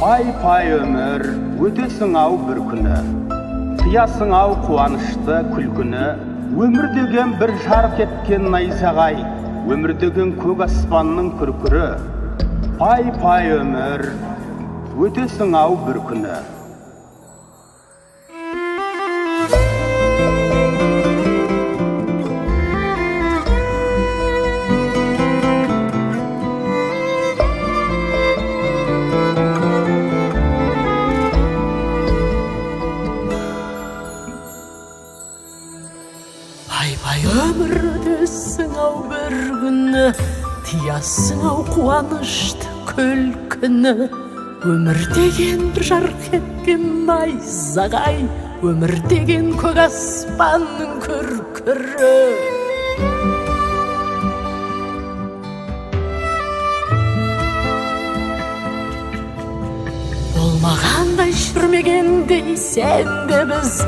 Пай-пай өмір өтесің-ау бір күні, қиясың-ау қуанышты күлкіні. Өмір деген бір жарқ еткен найзағай, өмір деген көк аспанның күркірі. Пай-пай өмір өтесің-ау бір күні. Пай-пай өмір өтесің-ау бір күні, тиясың-ау қуанышты күлкіні. Өмір деген бір жарқ еткен найзағай, өмір деген көк аспанның күркірі. Болмағандай жүрмегендей сен де біз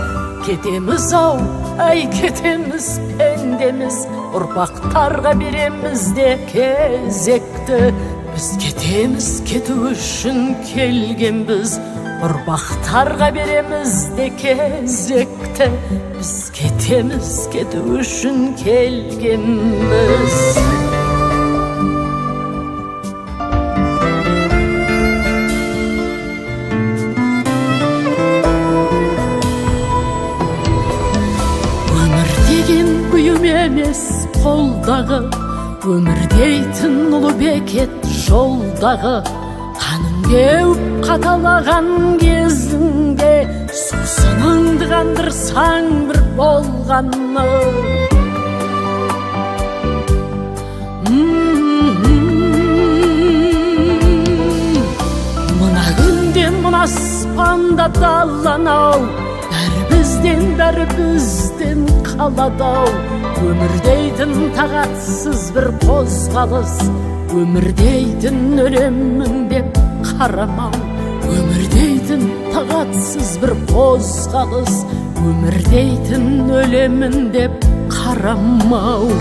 кетеміз-ау, ай кетеміз пендеміз, ұрпақтарға береміз де кезекті. Біз кетеміз, кету үшін келгенбіз, ұрпақтарға береміз де кезекті. Біз кетеміз, кету үшін келгенбіз. Емес қолдағы, өмір дейтін ұлы бекет жолдағы. Қаның кеуіп қаталаған кезіңде, сусыныңды қандырсаң бір болғаны. Мына күнде мына аспанда далан-ау, бәрі бізден қалады-ау. Өмір дейтін тағатсыз бір қозғалыс, өмір дейтін өлемін деп қарамау. Өмір дейтін тағатсыз бір қозғалыс, өмір дейтін өлемін деп қарамау.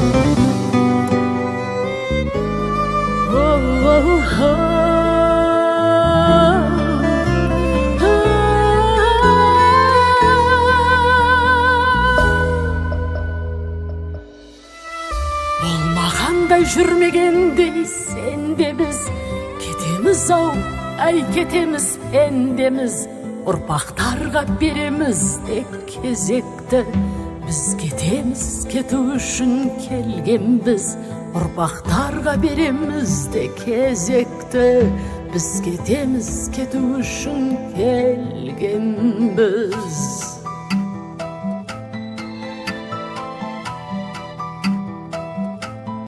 Болмағандай жүрмегендей сен де біз кетеміз-ау, ай кетеміз пендеміз, ұрпақтарға береміз де кезекті. Біз кетеміз, кету үшін келгенбіз, ұрпақтарға береміз де кезекті. Біз кетеміз, кету үшін келгенбіз.